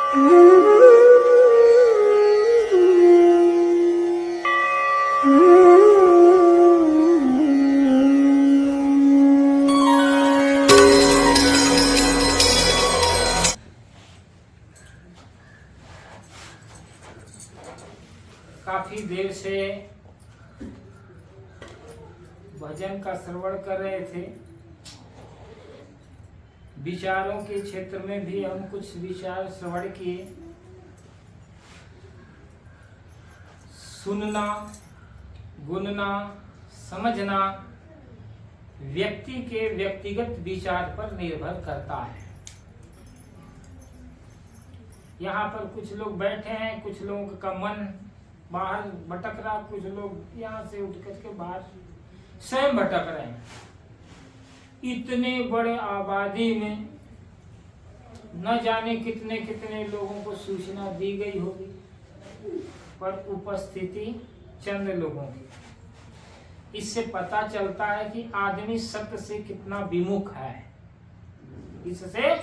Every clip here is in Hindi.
काफी देर से भजन का श्रवण कर रहे थे। विचारों के क्षेत्र में भी हम कुछ विचार श्रवण किए। सुनना, गुनना, समझना व्यक्ति के व्यक्तिगत विचार पर निर्भर करता है। यहाँ पर कुछ लोग बैठे हैं, कुछ लोगों का मन बाहर भटक रहा, कुछ लोग यहाँ से उठ करके बाहर स्वयं भटक रहे हैं। इतने बड़े आबादी में न जाने कितने कितने लोगों को सूचना दी गई होगी, पर उपस्थिति चंद लोगों की। इससे पता चलता है कि आदमी सत्य से कितना विमुख है। इससे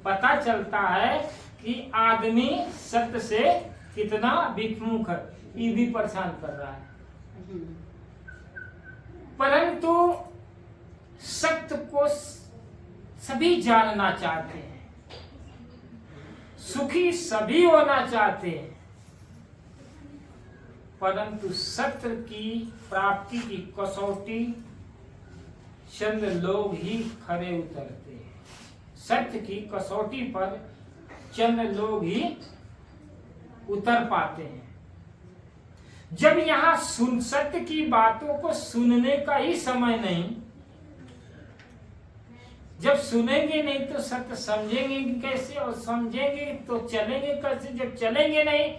पता चलता है कि आदमी सत्य से कितना विमुख है। ये भी परेशान कर रहा है, परंतु सत्य को सभी जानना चाहते हैं, सुखी सभी होना चाहते हैं, परंतु सत्य की प्राप्ति की कसौटी चंद लोग ही खरे उतरते हैं। सत्य की कसौटी पर चंद लोग ही उतर पाते हैं। जब यहाँ सत्य की बातों को सुनने का ही समय नहीं, जब सुनेंगे नहीं तो सत्य समझेंगे कैसे, और समझेंगे तो चलेंगे कैसे। जब चलेंगे नहीं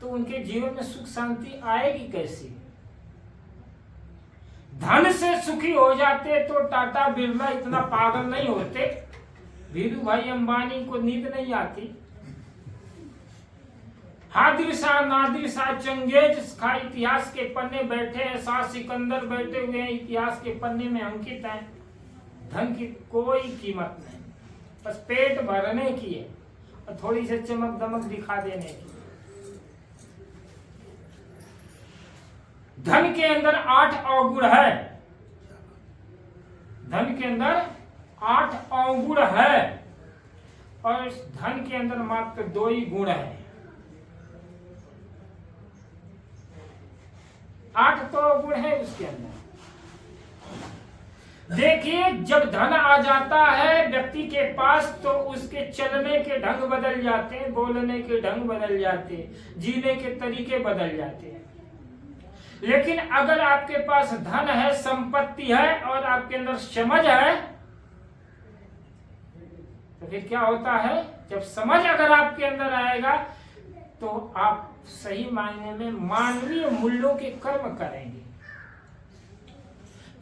तो उनके जीवन में सुख शांति आएगी कैसे। धन से सुखी हो जाते तो टाटा बिरला इतना पागल नहीं होते, धीरू भाई अंबानी को नींद नहीं आती, हादिर शाह नादिर शाह चंगेज खा इतिहास के पन्ने बैठे हैं, शाह सिकंदर बैठे हुए हैं, इतिहास के पन्ने में अंकित हैं। धन की कोई कीमत नहीं, बस पेट भरने की है और थोड़ी सी चमक दमक दिखा देने की। धन के अंदर 8 अवगुण है, धन के अंदर 8 अवगुण है, और इस धन के अंदर मात्र 2 ही गुण है। 8 तो गुण है उसके अंदर। देखिए, जब धन आ जाता है व्यक्ति के पास तो उसके चलने के ढंग बदल जाते हैं, बोलने के ढंग बदल जाते हैं, जीने के तरीके बदल जाते हैं। लेकिन अगर आपके पास धन है, संपत्ति है और आपके अंदर समझ है, तो फिर क्या होता है, जब समझ अगर आपके अंदर आएगा तो आप सही मायने में मानवीय मूल्यों के कर्म करेंगे,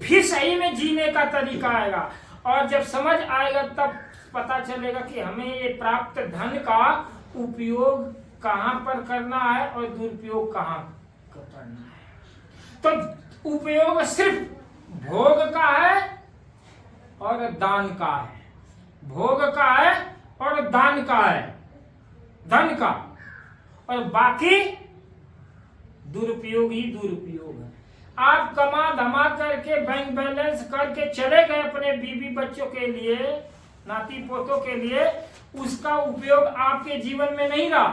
फिर सही में जीने का तरीका आएगा। और जब समझ आएगा तब पता चलेगा कि हमें ये प्राप्त धन का उपयोग कहां पर करना है और दुरुपयोग कहां करना है। तो उपयोग सिर्फ भोग का है और दान का है, भोग का है और दान का है, धन का, और बाकी दुरुपयोग ही दुरुपयोग है। आप कमा धमा करके बैंक बैलेंस करके चले गए अपने बीवी बच्चों के लिए, नाती पोतों के लिए, उसका उपयोग आपके जीवन में नहीं रहा।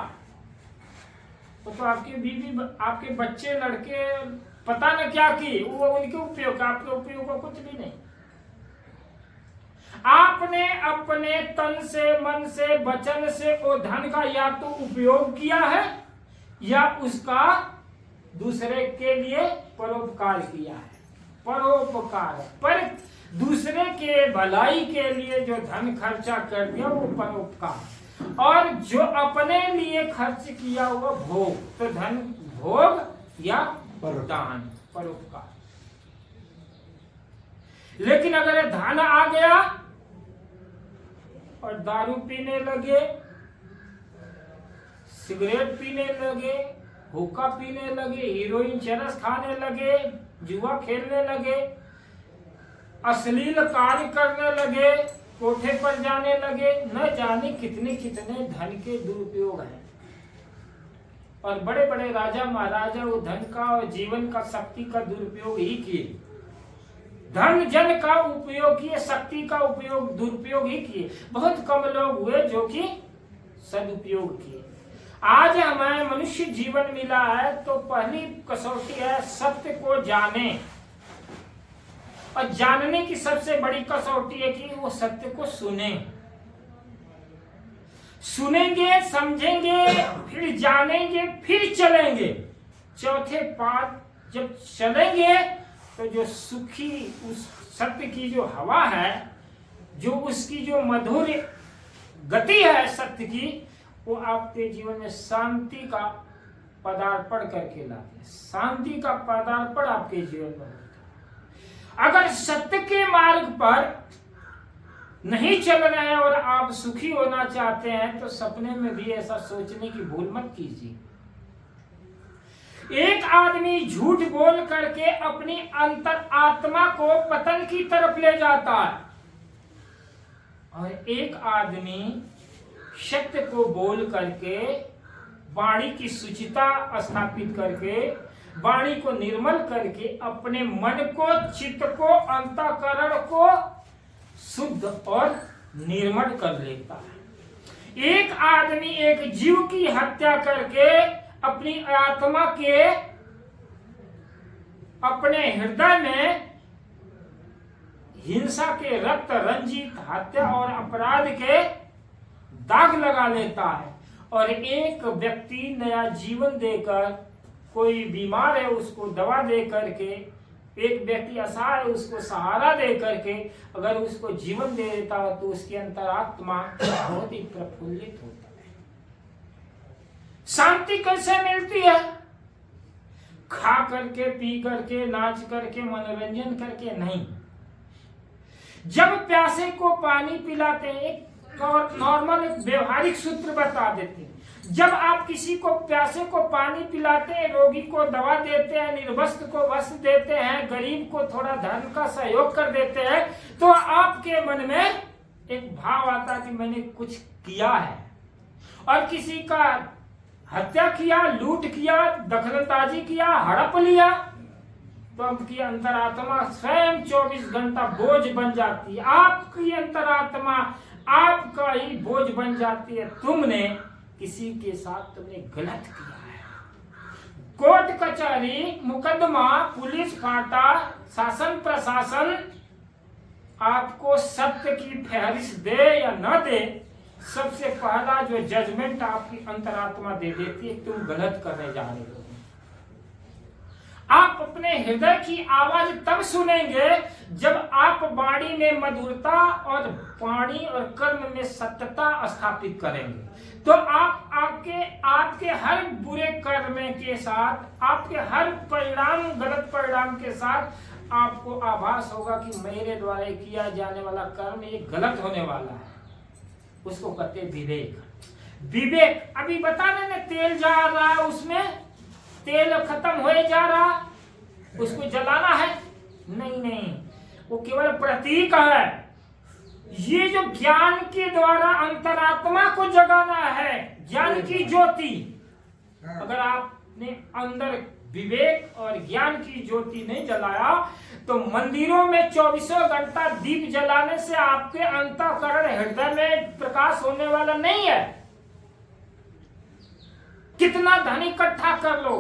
तो आपके बीवी आपके बच्चे लड़के पता न क्या की, वो उनके उपयोग, आपके उपयोग को कुछ भी नहीं। आपने अपने तन से, मन से, वचन से वो धन का या तो उपयोग किया है या उसका दूसरे के लिए परोपकार किया है। परोपकार, पर दूसरे के भलाई के लिए जो धन खर्चा कर दिया वो परोपकार, और जो अपने लिए खर्च किया हुआ भोग, तो धन भोग या दान, परोपकार। लेकिन अगर धन आ गया और दारू पीने लगे, सिगरेट पीने लगे, हुक्का पीने लगे, हीरोइन चरस खाने लगे, जुआ खेलने लगे, अश्लील कार्य करने लगे, कोठे पर जाने लगे, न जाने कितने कितने धन के दुरुपयोग हैं। और बड़े बड़े राजा महाराजा वो धन का और जीवन का, शक्ति का दुरुपयोग ही किए। धन जन का उपयोग किए, शक्ति का उपयोग दुरुपयोग ही किए। बहुत कम लोग हुए जो कि सदुपयोग किए। आज हमें मनुष्य जीवन मिला है तो पहली कसौटी है सत्य को जाने, और जानने की सबसे बड़ी कसौटी है कि वो सत्य को सुने। सुनेंगे, समझेंगे, फिर जानेंगे, फिर चलेंगे। चौथे पाद जब चलेंगे तो जो सुखी उस सत्य की जो हवा है, जो उसकी जो मधुर गति है सत्य की, वो आपके जीवन में शांति का पदार्पण करके लाते हैं। शांति का पदार्पण आपके जीवन में होता है। अगर सत्य के मार्ग पर नहीं चल रहे हैं और आप सुखी होना चाहते हैं तो सपने में भी ऐसा सोचने की भूल मत कीजिए। एक आदमी झूठ बोल करके अपनी अंतर आत्मा को पतन की तरफ ले जाता है, और एक आदमी सत्य को बोल करके, वाणी की शुचिता स्थापित करके, वाणी को निर्मल करके अपने मन को, चित्त को, अंतःकरण को शुद्ध और निर्मल कर लेता है। एक आदमी एक जीव की हत्या करके अपनी आत्मा के, अपने हृदय में हिंसा के रक्त रंजित हत्या और अपराध के दाग लगा लेता है। और एक व्यक्ति नया जीवन देकर, कोई बीमार है उसको दवा दे करके, एक व्यक्ति असहाय है उसको सहारा दे करके अगर उसको जीवन दे देता है तो उसकी अंतरात्मा बहुत ही प्रफुल्लित होता है। शांति कैसे मिलती है? खा करके, पी करके, नाच करके, मनोरंजन करके नहीं। जब प्यासे को पानी पिलाते हैं, और नॉर्मल एक व्यवहारिक सूत्र बता देते हैं, जब आप किसी को प्यासे को पानी पिलाते हैं, रोगी को दवा देते हैं, निर्वस्त्र को वस्त्र देते हैं, गरीब को थोड़ा धन का सहयोग कर देते हैं, तो आपके मन में एक भाव आता है कि मैंने कुछ किया है। और किसी का हत्या किया, लूट किया, दखलंदाजी किया, हड़प लिया, तो आपकी अंतरात्मा स्वयं 24 घंटा बोझ बन जाती है। आपकी अंतरात्मा आपका ही बोझ बन जाती है। तुमने किसी के साथ तुमने गलत किया है। कोर्ट कचहरी, मुकदमा, पुलिस कांटा, शासन प्रशासन आपको सत्य की फहरिस्त दे या न दे, सबसे पहला जो जजमेंट आपकी अंतरात्मा दे देती है, तुम गलत करने जा रहे हो। आप अपने हृदय की आवाज तब सुनेंगे जब आप वाणी में मधुरता और वाणी और कर्म में सत्यता स्थापित करेंगे। तो आपके हर बुरे कर्म के साथ, आपके हर परिणाम, गलत परिणाम के साथ आपको आभास होगा कि मेरे द्वारा किया जाने वाला कर्म ये गलत होने वाला है। उसको कहते विवेक। विवेक अभी बता रहे तेल जा रहा है, उसमें तेल खत्म हो जा रहा, उसको जलाना है? नहीं, वो केवल प्रतीक है। ये जो ज्ञान के द्वारा अंतरात्मा को जगाना है, ज्ञान की ज्योति। अगर आपने अंदर विवेक और ज्ञान की ज्योति नहीं जलाया तो मंदिरों में 24 घंटा दीप जलाने से आपके अंतःकरण, हृदय में प्रकाश होने वाला नहीं है। कितना धन इकट्ठा कर लो,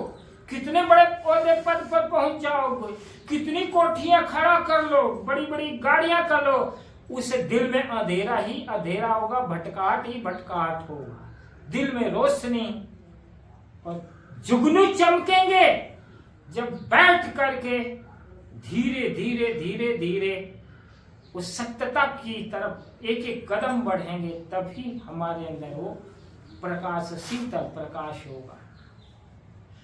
कितने बड़े पौधे पद पर पहुंच जाओगे, कितनी कोठियां खड़ा कर लो, बड़ी बड़ी गाड़ियां कर लो, उसे दिल में अंधेरा ही अंधेरा होगा, भटकाहट ही भटकाहट होगा। दिल में रोशनी और जुगनू चमकेंगे जब बैठ करके धीरे धीरे धीरे धीरे उस सत्यता की तरफ एक एक कदम बढ़ेंगे, तभी हमारे अंदर वो प्रकाश, शीतल प्रकाश होगा।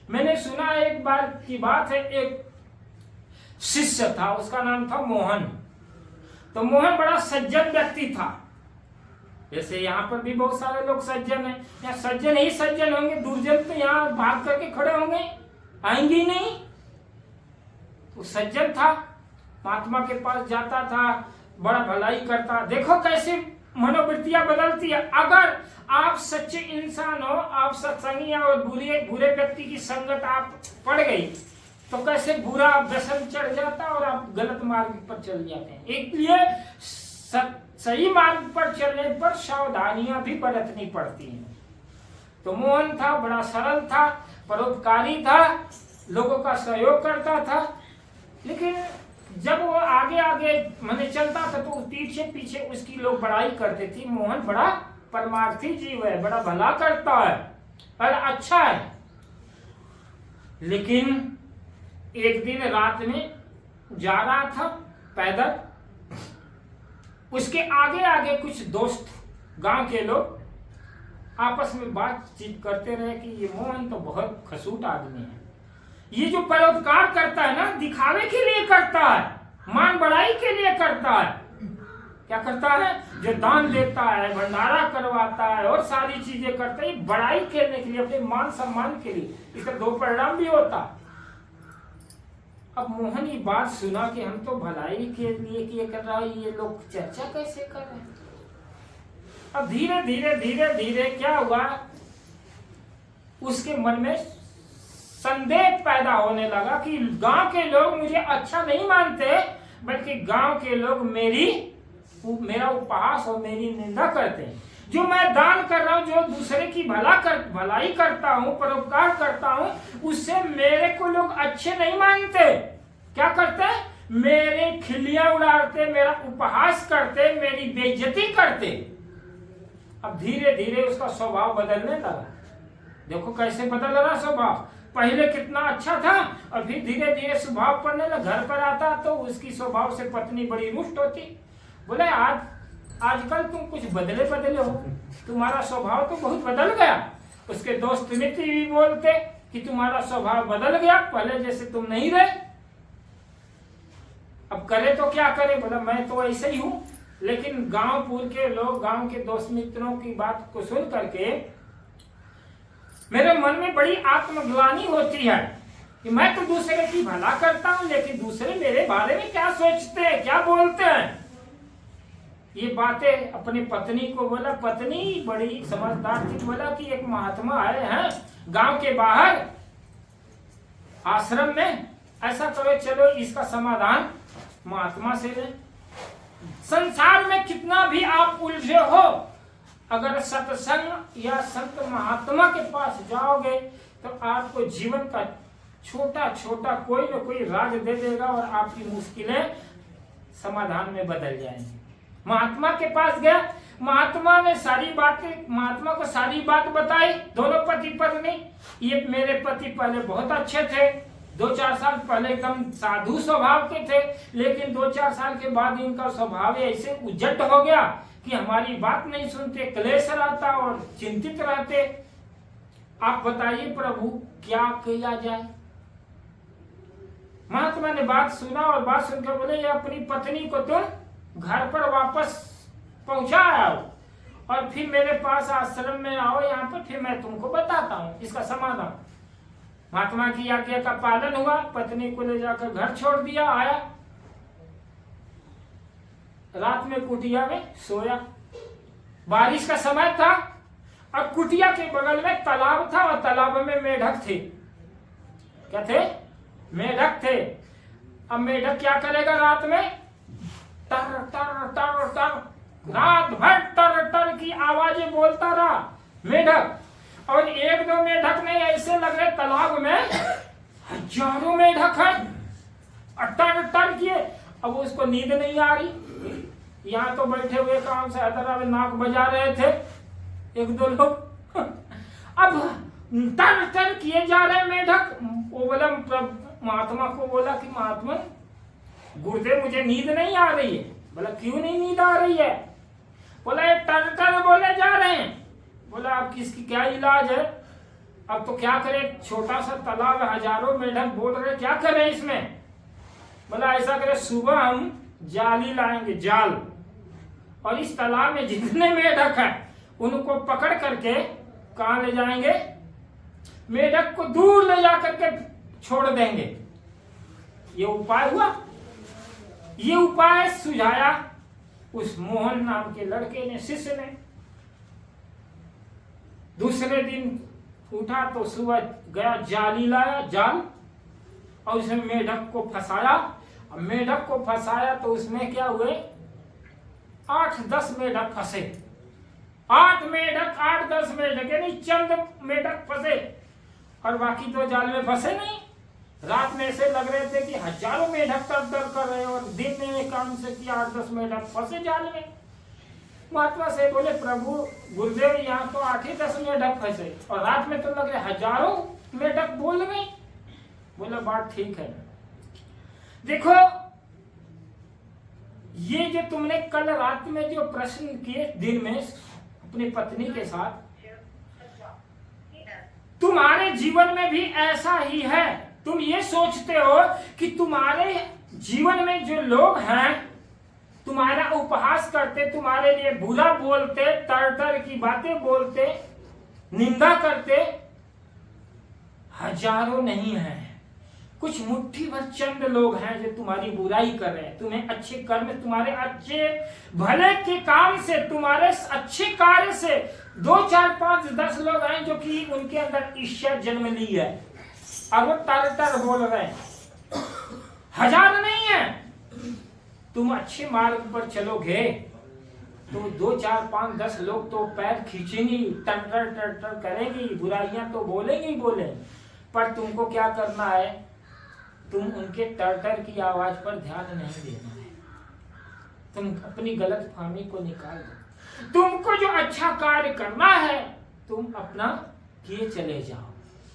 मैंने सुना एक बार की बात है, एक शिष्य था, उसका नाम था मोहन। तो मोहन बड़ा सज्जन व्यक्ति था। जैसे यहाँ पर भी बहुत सारे लोग सज्जन हैं, या सज्जन ही सज्जन होंगे, दुर्जन तो यहाँ भाग करके खड़े होंगे, आएंगे ही नहीं। वो सज्जन था, महात्मा के पास जाता था, बड़ा भलाई करता। देखो कैसे मनोवृत्तियां बदलती है। अगर आप सच्चे इंसान हो, आप सत्संगी और बुरे व्यक्ति की संगत आप पड़ गई तो कैसे बुरा व्यसन चढ़ जाता और आप गलत मार्ग पर चल जाते हैं। इसलिए सही मार्ग पर चलने पर सावधानियां भी बरतनी पड़ती हैं। तो मोहन था, बड़ा सरल था, परोपकारी था, लोगों का सहयोग करता था। लेकिन जब वो आगे आगे मैंने चलता था तो पीछे पीछे उसकी लोग बड़ाई करते थे। मोहन बड़ा परमार्थी जीव है, बड़ा भला करता है, बड़ा अच्छा है। लेकिन एक दिन रात में जा रहा था पैदल, उसके आगे आगे कुछ दोस्त गांव के लोग आपस में बातचीत करते रहे कि ये मोहन तो बहुत खसूट आदमी है। ये जो परोपकार करता है ना, दिखावे के लिए करता है, मान बढ़ाई के लिए करता है। क्या करता है? जो दान देता है, भंडारा करवाता है और सारी चीजें करता है, बढ़ाई करने के लिए, अपने मान सम्मान के लिए। इसका दो परिणाम भी होता। अब मोहन ये बात सुना कि हम तो भलाई के लिए किए कर रहा है, ये लोग चर्चा कैसे कर रहे हैं। अब धीरे धीरे धीरे धीरे क्या हुआ, उसके मन में संदेह पैदा होने लगा कि गांव के लोग मुझे अच्छा नहीं मानते, बल्कि गांव के लोग मेरा उपहास और मेरी निंदा करते हैं। जो मैं दान कर रहा हूं, जो दूसरे की भलाई करता हूं, परोपकार करता हूं, उससे मेरे को लोग अच्छे नहीं मानते। क्या करते हैं? मेरे खिल्लियां उड़ाते, मेरा उपहास करते, मेरी बेइज्जती करते। अब धीरे धीरे उसका स्वभाव बदलने लगा। देखो कैसे बदल रहा स्वभाव। पहले कितना अच्छा था और फिर धीरे धीरे स्वभाव पड़ने लगा। घर पर आता तो उसकी स्वभाव से पत्नी बड़ी रुष्ट होती। बोले आजकल तुम कुछ बदले हो, तुम्हारा स्वभाव तो बहुत बदल गया। उसके दोस्त मित्र भी बोलते कि तुम्हारा स्वभाव बदल गया, पहले जैसे तुम नहीं रहे। अब करे तो क्या करे? बोला मैं तो ऐसे ही हूं। लेकिन गांवपुर के लोग, गांव के दोस्त मित्रों की बात को सुन करके मेरे मन में बड़ी आत्मग्लानि होती है कि मैं तो दूसरे की भला करता हूं, लेकिन दूसरे मेरे बारे में क्या सोचते हैं, क्या बोलते हैं। ये बातें अपनी पत्नी को बोला। पत्नी बड़ी समझदार थी। बोला कि एक महात्मा आए हैं गांव के बाहर आश्रम में, ऐसा करो चलो इसका समाधान महात्मा से ले। संसार में कितना भी आप उलझे हो, अगर सत्संग या संत महात्मा के पास जाओगे तो आपको जीवन का छोटा छोटा कोई न कोई राज दे देगा और आपकी मुश्किलें समाधान में बदल जाएंगी। महात्मा के पास गया, महात्मा ने महात्मा को सारी बात बताई। दोनों पति पत्नी, ये मेरे पति पहले बहुत अच्छे थे, 2-4 साल पहले एकदम साधु स्वभाव के थे, लेकिन 2-4 साल के बाद इनका स्वभाव ऐसे उज्जट हो गया कि हमारी बात नहीं सुनते, क्लेश रहता और चिंतित रहते। आप बताइए प्रभु क्या किया जाए। महात्मा ने बात सुना और बात सुनकर बोले ये अपनी पत्नी को तुम घर पर वापस पहुंचा आओ और फिर मेरे पास आश्रम में आओ यहाँ पर, फिर मैं तुमको बताता हूँ इसका समाधान। महात्मा की आज्ञा का पालन हुआ, पत्नी को ले जाकर घर छोड़ दिया। आया रात में कुटिया में सोया। बारिश का समय था और कुटिया के बगल में तालाब था और तालाब में मेढक थे। क्या थे? मेढक थे। अब मेढक क्या करेगा रात में? टर टर टर टर, रात भर टर टर की आवाजें बोलता रहा मेढक। और 1-2 मेढक नहीं, ऐसे लग रहे तालाब में हजारों मेढक है और टर टर किए। अब उसको नींद नहीं आ रही। यहाँ तो बैठे हुए काम से हैदराबाद नाक बजा रहे थे 1-2 लोग। अब टर टर किए जा रहे मेढक। वो बोला महात्मा को बोला कि महात्मा गुरुदेव मुझे नींद नहीं आ रही है। बोला क्यों नहीं नींद आ रही है? बोला ये टर टर बोले जा रहे हैं। बोला अब किसकी क्या इलाज है? अब तो क्या करें, छोटा सा तालाब है, हजारों मेढक बोल रहे, क्या करें इसमें? बोला ऐसा करें, सुबह हम जाली लाएंगे, जाल, और इस तालाब में जितने मेढक है उनको पकड़ करके कहाँ ले जाएंगे? मेढक को दूर ले जाकर के छोड़ देंगे। ये उपाय हुआ। ये उपाय सुझाया उस मोहन नाम के लड़के ने, शिष्य ने। दूसरे दिन उठा तो सुबह गया, जाली लाया, जाल, और उसमें मेढक को फंसाया। अब मेढक को फंसाया तो उसमें क्या हुए, 8-10 मेढक फंसे। 8-10 मेढक, यानी चंद मेढक फंसे, और बाकी तो जाल में फंसे नहीं। रात में ऐसे लग रहे थे कि हजारों मेढक तर कर रहे, और दिन में काम से किया 8-10 मेढक फंसे जाल में। महात्मा से बोले, प्रभु गुरुदेव, यहाँ तो 8-10 मेढक फंसे, और रात में तो लग रहे हजारों मेढक बोल रहे। बोला बात ठीक है। देखो, ये जो तुमने कल रात में जो प्रश्न किए दिन में अपनी पत्नी के साथ, तुम्हारे जीवन में भी ऐसा ही है। तुम ये सोचते हो कि तुम्हारे जीवन में जो लोग हैं तुम्हारा उपहास करते, तुम्हारे लिए बुरा बोलते, तर की बातें बोलते, निंदा करते, हजारों नहीं हैं। कुछ मुट्ठी भर चंद लोग हैं जो तुम्हारी बुराई कर रहे हैं। तुम्हें अच्छे कर्म, तुम्हारे अच्छे भले के काम से, तुम्हारे अच्छे कार्य से 2, 4, 5, 10 लोग हैं जो कि उनके अंदर ईर्ष्या जन्म ली है, और वो तर बोल रहे हैं। हजार नहीं है। तुम अच्छे मार्ग पर चलोगे तो 2, 4, 5, 10 लोग तो पैर खींचेंगे, टर करेंगी, बुराइयां तो बोलेंगे ही बोले, पर तुमको क्या करना है, तुम उनके टर की आवाज पर ध्यान नहीं देना है। तुम अपनी गलत फहमी को निकाल दो। तुमको जो अच्छा कार्य करना है तुम अपना किए चले जाओ,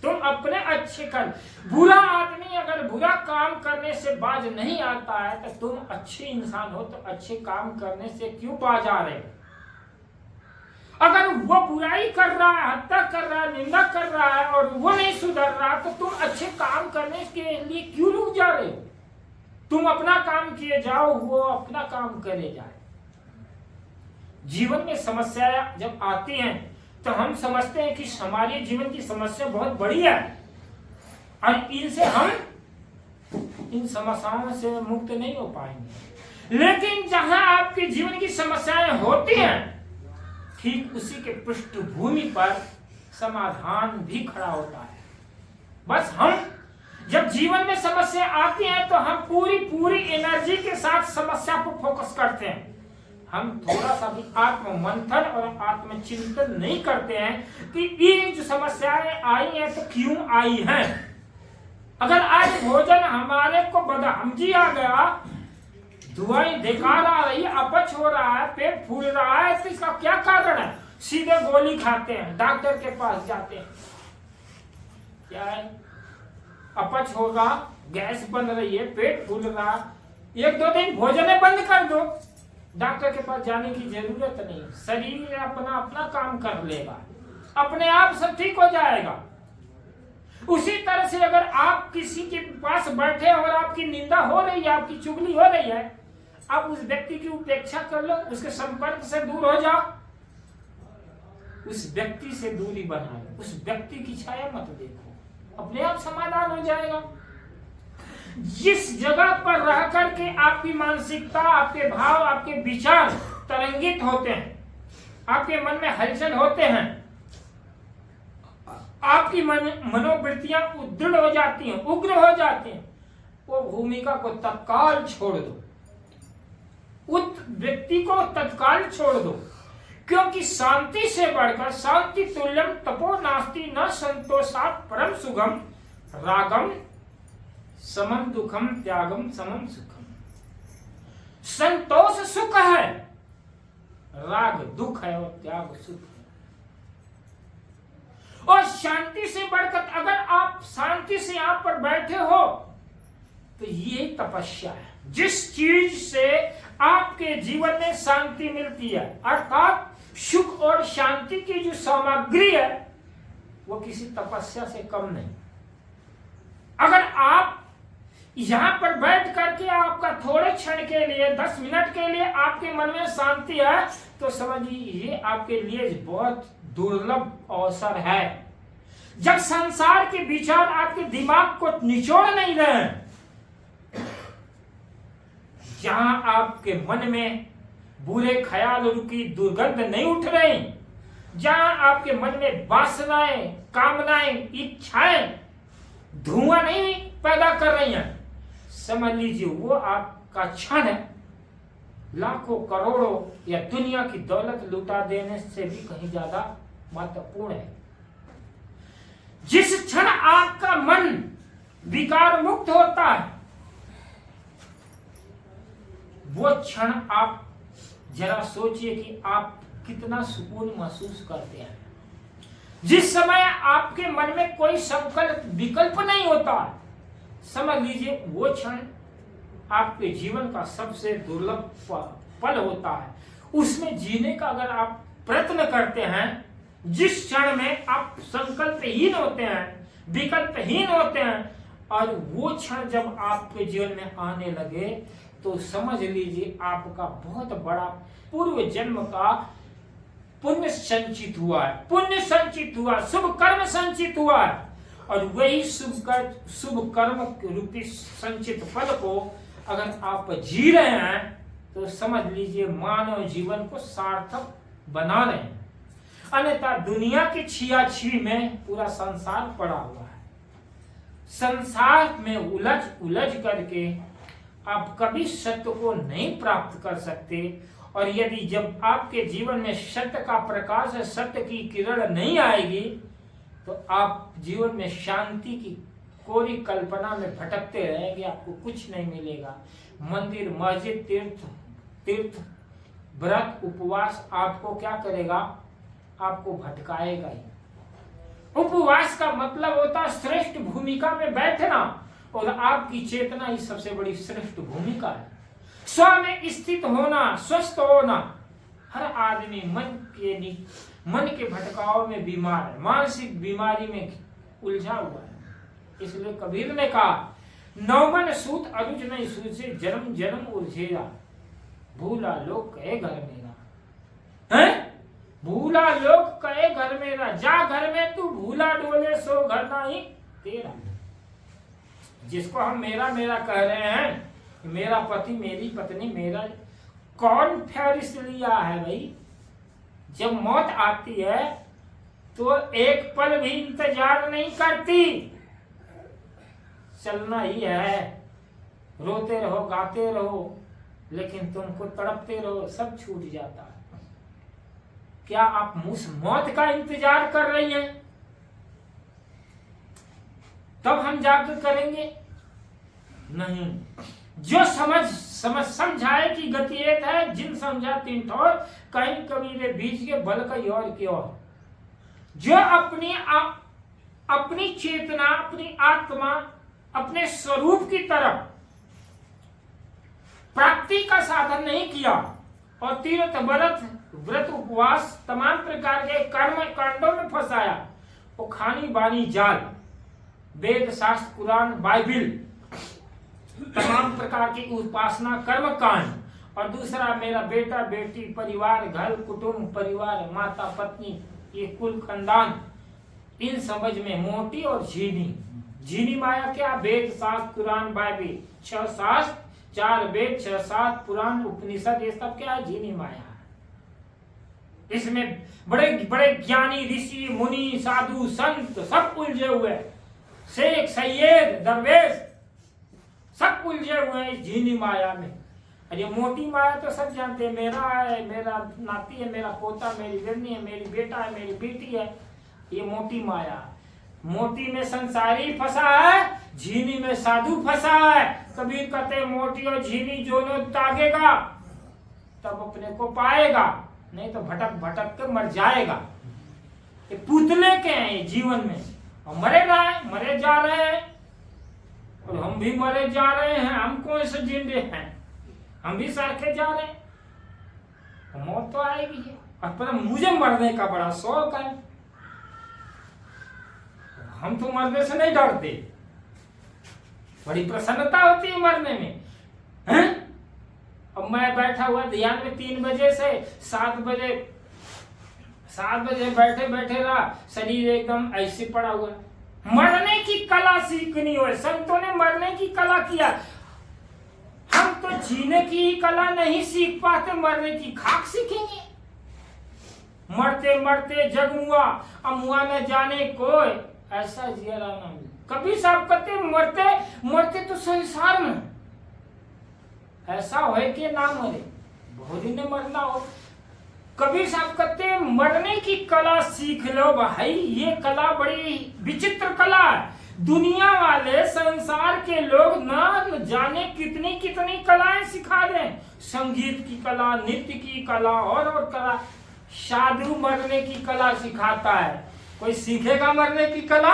तुम अपने अच्छे कर। बुरा आदमी अगर बुरा काम करने से बाज नहीं आता है तो तुम अच्छे इंसान हो तो अच्छे काम करने से क्यों बाज आ रहे हो? अगर वो बुराई कर रहा है, हत्या कर रहा है, निंदा कर रहा है और वो नहीं सुधर रहा तो तुम अच्छे काम करने के लिए क्यों रुक जा रहे हो? तुम अपना काम किए जाओ, वो अपना काम करे जाए। जीवन में समस्याएं जब आती हैं तो हम समझते हैं कि हमारे जीवन की समस्या बहुत बड़ी है और इनसे हम इन समस्याओं से मुक्त नहीं हो पाएंगे। लेकिन जहां आपके जीवन की समस्याएं होती हैं ठीक उसी के पृष्ठभूमि पर समाधान भी खड़ा होता है। बस हम जब जीवन में समस्या आती है तो हम पूरी एनर्जी के साथ समस्या को फोकस करते हैं। हम थोड़ा सा भी आत्म मंथन और आत्म चिंतन नहीं करते हैं कि ये जो समस्याएं आई हैं तो क्यों आई हैं। अगर आज भोजन हमारे को बदहमजी आ गया, दुआएं बेकार आ रही है, अपच हो रहा है, पेट फूल रहा है, तो इसका क्या कारण है? सीधे गोली खाते हैं, डॉक्टर के पास जाते हैं। क्या है? अपच होगा, गैस बन रही है, पेट फूल रहा, 1-2 दिन भोजन बंद कर दो, डॉक्टर के पास जाने की जरूरत नहीं। शरीर अपना अपना काम कर लेगा, अपने आप सब ठीक हो जाएगा। उसी तरह से अगर आप किसी के पास बैठे और आपकी निंदा हो रही है, आपकी चुगली हो रही है, आप उस व्यक्ति की उपेक्षा कर लो, उसके संपर्क से दूर हो जाओ, उस व्यक्ति से दूरी बना लो, उस व्यक्ति की छाया मत देखो, अपने आप समाधान हो जाएगा। जिस जगह पर रह करके आपकी मानसिकता, आपके भाव, आपके विचार तरंगित होते हैं, आपके मन में हलचल होते हैं, आपकी मनोवृत्तियां उद्दृढ़ हो जाती हैं, उग्र हो जाती हैं, वो भूमिका को तत्काल छोड़ दो, उस व्यक्ति को तत्काल छोड़ दो। क्योंकि शांति से बढ़कर शांति तुल्यम तपो नास्ति न संतोषात् परम सुगम रागम समम दुखम त्यागम समम सुखम। संतोष सुख है, राग दुख है और त्याग सुख है। और शांति से बढ़कर अगर आप शांति से यहां पर बैठे हो तो ये तपस्या है। जिस चीज से आपके जीवन में शांति मिलती है, अर्थात सुख और शांति की जो सामग्री है वो किसी तपस्या से कम नहीं। अगर आप यहां पर बैठ करके आपका थोड़े क्षण के लिए 10 मिनट के लिए आपके मन में शांति है तो समझिए ये आपके लिए बहुत दुर्लभ अवसर है। जब संसार के विचार आपके दिमाग को निचोड़ नहीं रहे हैं, जहां आपके मन में बुरे ख्याल की दुर्गंध नहीं उठ रही, जहां आपके मन में वासनाएं, कामनाएं, इच्छाएं धुआं नहीं पैदा कर रही हैं, समझ लीजिए वो आपका क्षण लाखों करोड़ों या दुनिया की दौलत लुटा देने से भी कहीं ज्यादा महत्वपूर्ण है। जिस क्षण आपका मन विकार मुक्त होता है, वो क्षण आप जरा सोचिए कि आप कितना सुकून महसूस करते हैं। जिस समय आपके मन में कोई संकल्प विकल्प नहीं होता, समझ लीजिए वो क्षण आपके जीवन का सबसे दुर्लभ पल होता है। उसमें जीने का अगर आप प्रयत्न करते हैं, जिस क्षण में आप संकल्पहीन होते हैं, विकल्पहीन होते हैं, और वो क्षण जब आपके जीवन में आने लगे, तो समझ लीजिए आपका बहुत बड़ा पूर्व जन्म का पुण्य संचित हुआ है, पुण्य संचित हुआ, शुभ कर्म संचित हुआ है। और वही शुभ कर्म रूपी संचित फल को अगर आप जी रहे हैं, तो समझ लीजिए मानव जीवन को सार्थक बना रहे हैं। अन्यथा दुनिया की छियाछी में पूरा संसार पड़ा हुआ है। संसार में उलझ करके आप कभी सत्य को नहीं प्राप्त कर सकते। और यदि जब आपके जीवन में सत्य का प्रकाश, सत्य की किरण नहीं आएगी, तो आप जीवन में शांति की कोरी कल्पना में भटकते रहेंगे, आपको कुछ नहीं मिलेगा। मंदिर, मस्जिद, तीर्थ, व्रत, उपवास आपको क्या करेगा? आपको भटकाएगा ही। उपवास का मतलब होता है श्रेष्ठ भूमिका में बैठना, और आपकी चेतना ही सबसे बड़ी श्रेष्ठ भूमिका है। स्व में स्थित होना, स्वस्थ होना। हर आदमी मन के भटकाव में बीमार है, मानसिक बीमारी में उलझा हुआ है। इसलिए कबीर ने कहा, नौमन सूत अरुज नहीं सूझे, जन्म जन्म उलझेगा, भूला लोग कहे घर मेरा। है भूला लोग कहे घर मेरा, जा घर में तू भूला डोले, सो घर नहीं तेरा। जिसको हम मेरा मेरा कह रहे हैं, मेरा पति, मेरी पत्नी, मेरा, कौन फहरिस्त लिया है भाई? जब मौत आती है तो एक पल भी इंतजार नहीं करती, चलना ही है। रोते रहो, गाते रहो, लेकिन तुमको तड़पते रहो, सब छूट जाता है। क्या आप मौत का इंतजार कर रही हैं? तब हम जाकर करेंगे नहीं। जो समझाए कि गति एक है, जिन समझा तीन ठोर, कहीं कबीरे बीच के बल कई और की ओर। जो अपनी चेतना, अपनी आत्मा, अपने स्वरूप की तरफ प्राप्ति का साधन नहीं किया, और तीर्थ, व्रत, उपवास, तमाम प्रकार के कर्म कांडों में फंसाया, वो खानी बानी जाल, वेद, शास्त्र, कुरान, बाइबिल, तमाम प्रकार की उपासना, कर्म कांड, और दूसरा मेरा बेटा बेटी, परिवार, घर कुटुंब, परिवार, माता पत्नी, ये कुल खानदान, इन समझ में मोटी और झीनी माया क्या? वेद, शास्त्र, कुरान, बाइबिल, 6 शास्त्र, 4 वेद, 6 शास्त्र, पुराण, उपनिषद, ये सब क्या है? झीनी माया। इसमें बड़े बड़े ज्ञानी, ऋषि, मुनि, साधु, संत सब उलझे हुए, शेख, सैयद, दरवेश सब उलझे हुए हैं झीनी माया में। अरे मोटी माया तो सब जानते हैं, मेरा है, मेरा नाती है, मेरा पोता, मेरी बेटी है, मेरी बेटा है, मेरी बेटी है, ये मोटी माया। मोटी में संसारी फंसा है, झीनी में साधु फंसा है। कबीर कहते मोटी और झीनी दोनों तागेगा तब अपने को पाएगा, नहीं तो भटक भटक के मर जाएगा। ये पुतले के हैं ये जीवन में, और मरे जा रहे हैं, और हम भी मरे जा रहे हैं। हम कौन से जिंदे हैं? हम भी सरके जा रहे हैं। मौत तो आएगी है, और पर मुझे मरने का बड़ा शौक है। हम तो मरने से नहीं डरते, बड़ी प्रसन्नता होती है मरने में, हैं? अब मैं बैठा हुआ ध्यान में 3 बजे से 7 बजे बैठे रहा, शरीर एकदम ऐसे पड़ा हुआ। मरने की कला सीखनी हो, संतों ने मरने की कला किया। हम तो जीने की कला नहीं सीख पाते, मरने की खाक सीखेंगे। मरते मरते जग मुआ, अब मुआ न जाने कोई, ऐसा जियरा ना मिले। कबीर साहब कहते मरते मरते तो संसार में ऐसा हो कि ना मरे, बहुत ही न मरना हो। कबीर साहब कहते मरने की कला सीख लो भाई, ये कला बड़ी विचित्र कला है। दुनिया वाले संसार के लोग न जाने कितनी कितनी कलाएं सिखा दें, संगीत की कला, नृत्य की कला और कला। साधु मरने की कला सिखाता है, कोई सीखेगा मरने की कला?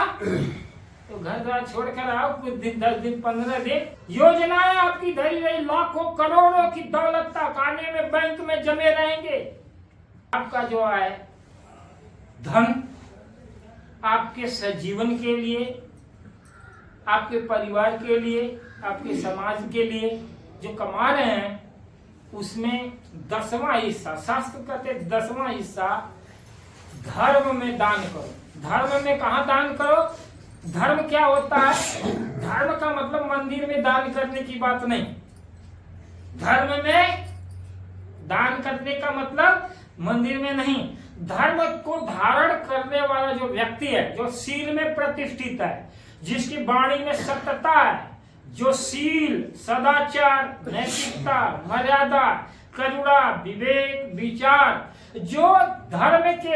तो घर द्वार छोड़कर आओ, कुछ दिन 10 दिन 15 दिन, योजनाएं आपकी धरी रही, लाखों करोड़ों की दौलत खाने में बैंक में जमे रहेंगे। आपका जो है धन आपके सजीवन के लिए, आपके परिवार के लिए, आपके समाज के लिए जो कमा रहे हैं, उसमें 10वां हिस्सा, शास्त्र कहते 10वां हिस्सा धर्म में दान करो। धर्म में कहा दान करो? धर्म क्या होता है? धर्म का मतलब मंदिर में दान करने की बात नहीं। धर्म में दान करने का मतलब मंदिर में नहीं, धर्म को धारण करने वाला जो व्यक्ति है, जो शील में प्रतिष्ठित है, जिसकी वाणी में सत्यता है, जो शील, सदाचार, नैतिकता, मर्यादा, करुणा, विवेक, विचार, जो धर्म के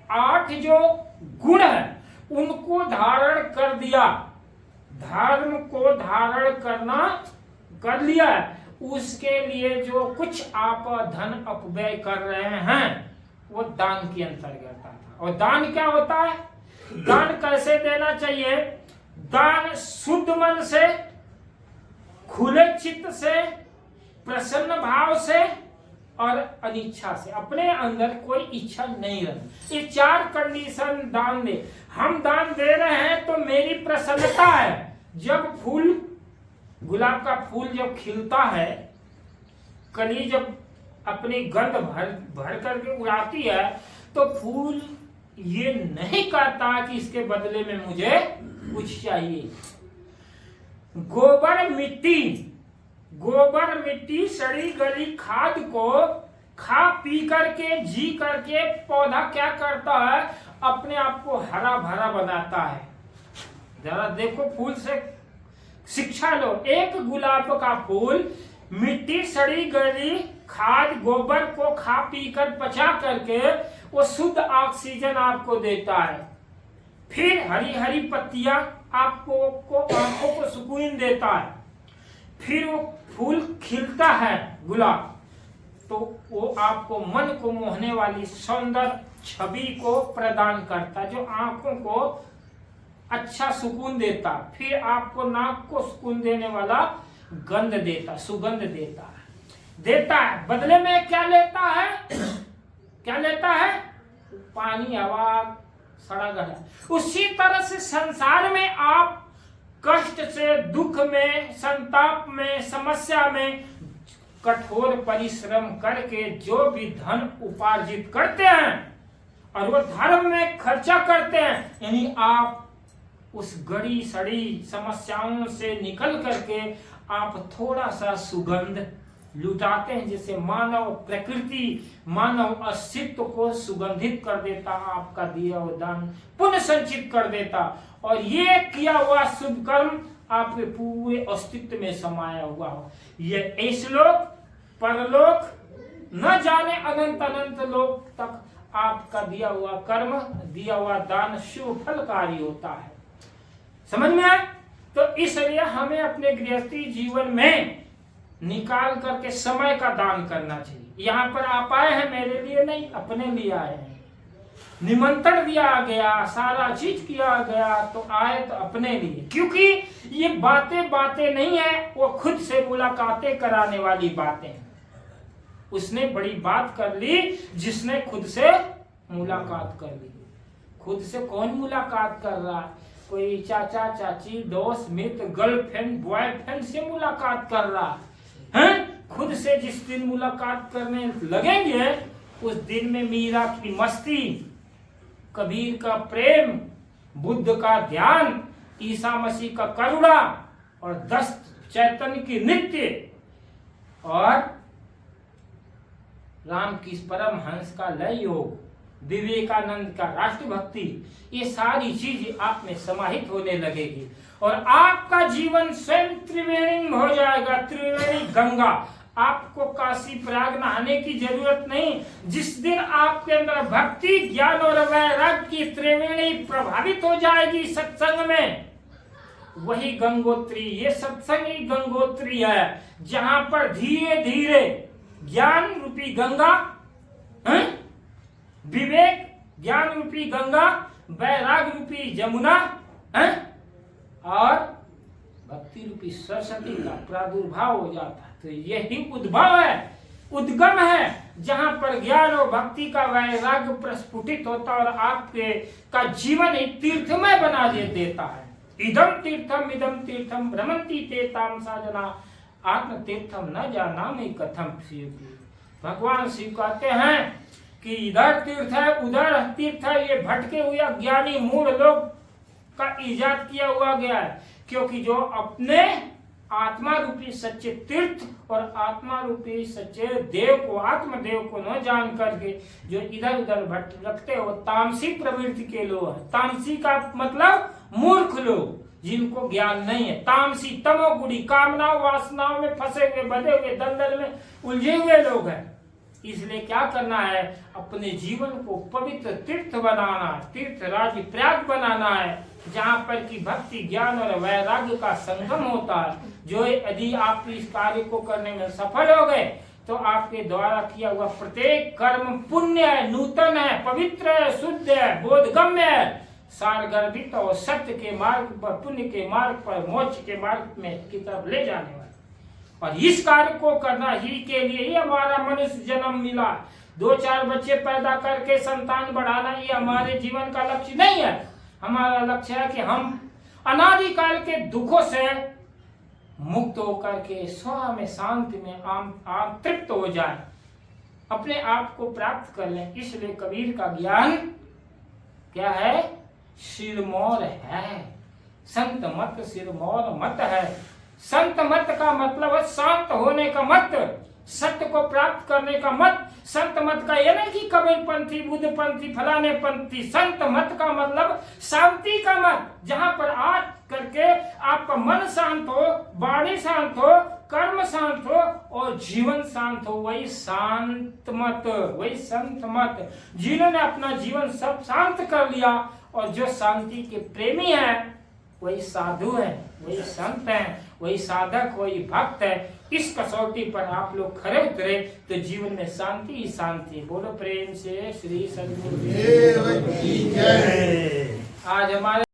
8 जो गुण है उनको धारण कर दिया, धर्म को धारण करना कर लिया, उसके लिए जो कुछ आप धन अपव्यय कर रहे हैं वो दान के अंतर्गत आता है। और दान क्या होता है? दान कैसे देना चाहिए? दान शुद्ध मन से, खुले चित्त से, प्रसन्न भाव से और अनिच्छा से, अपने अंदर कोई इच्छा नहीं रहती। ये 4 कंडीशन दान दे। हम दान दे रहे हैं तो मेरी प्रसन्नता है। जब फूल, गुलाब का फूल जब खिलता है, कली जब अपनी गंध भर करके उड़ाती है, तो फूल ये नहीं कहता कि इसके बदले में मुझे कुछ चाहिए। गोबर मिट्टी सड़ी गली खाद को खा पी करके, जी करके पौधा क्या करता है? अपने आप को हरा भरा बनाता है। जरा देखो, फूल से शिक्षा लो। एक गुलाब का फूल मिट्टी, सड़ी गली खाद, गोबर को खा पी कर पचा करके वो शुद्ध ऑक्सीजन आपको देता है। फिर हरी हरी पत्तियां आपको आंखों को सुकून देता है। फिर वो फूल खिलता है गुलाब, तो वो आपको मन को मोहने वाली सुंदर छवि को प्रदान करता है, जो आंखों को अच्छा सुकून देता। फिर आपको नाक को सुकून देने वाला गंध देता, सुगंध देता है। बदले में क्या लेता है? क्या लेता है? पानी, हवा, सड़ा गला। उसी तरह से संसार में आप कष्ट से, दुख में, संताप में, समस्या में कठोर परिश्रम करके जो भी धन उपार्जित करते हैं और वो धर्म में खर्चा करते हैं, यानी आप उस गड़ी सड़ी समस्याओं से निकल करके आप थोड़ा सा सुगंध लुटाते हैं, जिससे मानव प्रकृति, मानव अस्तित्व को सुगंधित कर देता, आपका दिया हुआ दान पुण्य संचित कर देता, और ये किया हुआ शुभ कर्म आपके पूरे अस्तित्व में समाया हुआ हो। ये इहलोक परलोक न जाने अनंत अनंत लोक तक आपका दिया हुआ कर्म, दिया हुआ दान शुभ फलकारी होता है। समझ में आए? तो इसलिए हमें अपने गृहस्थी जीवन में निकाल करके समय का दान करना चाहिए। यहाँ पर आप आए हैं मेरे लिए नहीं, अपने लिए आए हैं। निमंत्रण दिया गया, सारा चीज किया गया, तो आए तो अपने लिए, क्योंकि ये बातें नहीं है, वो खुद से मुलाकातें कराने वाली बातें हैं। उसने बड़ी बात कर ली जिसने खुद से मुलाकात कर ली। खुद से कौन मुलाकात कर रहा है? कोई चाचा चाची, दोस्त मित्र, गर्लफ्रेंड बॉयफ्रेंड से मुलाकात कर रहा है? खुद से जिस दिन मुलाकात करने लगेंगे, उस दिन में मीरा की मस्ती, कबीर का प्रेम, बुद्ध का ध्यान, ईसा मसीह का करुणा, और 10 चैतन्य की नित्य और रामकृष्ण परमहंस का लय योग, विवेकानंद का राष्ट्रभक्ति, ये सारी चीजें आप में समाहित होने लगेगी और आपका जीवन स्वयं त्रिवेणी हो जाएगा। त्रिवेणी गंगा, आपको काशी प्रयाग नहाने की जरूरत नहीं। जिस दिन आपके अंदर भक्ति, ज्ञान और वैराग्य की त्रिवेणी प्रभावित हो जाएगी सत्संग में, वही गंगोत्री, ये सत्संग ही गंगोत्री है, जहां पर धीरे धीरे ज्ञान रूपी गंगा, विवेक ज्ञान रूपी गंगा, वैराग रूपी जमुना और भक्ति रूपी सरस्वती का प्रादुर्भाव हो जाता है। तो यही उद्भव है, उद्गम है, जहां पर ज्ञान और भक्ति का वैराग्य प्रस्फुटित होता और आपके का जीवन एक तीर्थमय बना देता है। इदम तीर्थम भ्रमंती ते ताम साजना आत्म तीर्थम न जानामि कथम शिव। भगवान शिव कहते हैं कि इधर तीर्थ है उधर तीर्थ है, ये भटके हुए अज्ञानी मूढ़ लोग का इजाद किया हुआ गया है। क्योंकि जो अपने आत्मा रूपी सच्चे तीर्थ और आत्मा रूपी सच्चे देव को, आत्मदेव को न जान करके जो इधर उधर भटकते हो, तामसी प्रवृत्ति के लोग हैं। तामसी का मतलब मूर्ख लोग, जिनको ज्ञान नहीं है। तामसी तमोगुणी, कामनाओं वासनाओं में फंसे हुए, बंधे हुए, दलदल में उलझे हुए लोग हैं। इसलिए क्या करना है, अपने जीवन को पवित्र तीर्थ बनाना, तीर्थ राज्य प्रयाग बनाना है, जहाँ पर की भक्ति, ज्ञान और वैराग्य का संगम होता है। जो यदि आप इस कार्य को करने में सफल हो गए तो आपके द्वारा किया हुआ प्रत्येक कर्म पुण्य है, नूतन है, पवित्र है, शुद्ध है, बोधगम्य है, सारगर्भित और सत्य के मार्ग पर, पुण्य के मार्ग पर, मोक्ष के मार्ग में की तरफ ले जाने वाला। और इस कार्य को करना ही के लिए ही हमारा मनुष्य जन्म मिला। 2-4 बच्चे पैदा करके संतान बढ़ाना ये हमारे जीवन का लक्ष्य नहीं है। हमारा लक्ष्य है कि हम अनादिकाल के दुखों से मुक्त होकर के स्व में, शांति में आम तृप्त हो जाए, अपने आप को प्राप्त कर लें। इसलिए कबीर का ज्ञान क्या है, सिरमौर है। संत मत सिरमौर मत है। संत मत का मतलब है शांत होने का मत, सत्य को प्राप्त करने का मत। संत मत का यह नहीं कि कबीर पंथी, बुद्ध पंथी, फलाने पंथी। संत मत का मतलब शांति का मत, जहां पर आज करके आपका मन शांत हो, वाणी शांत हो, कर्म शांत हो और जीवन शांत हो, वही शांत मत, वही संत मत। जिन्होंने अपना जीवन सब शांत कर लिया और जो शांति के प्रेमी है, वही साधु है, वही संत है, वही साधक, वही भक्त है। इस कसौटी पर आप लोग खरे उतरे तो जीवन में शांति ही शांति। बोलो प्रेम से श्री सद्गुरु। आज हमारे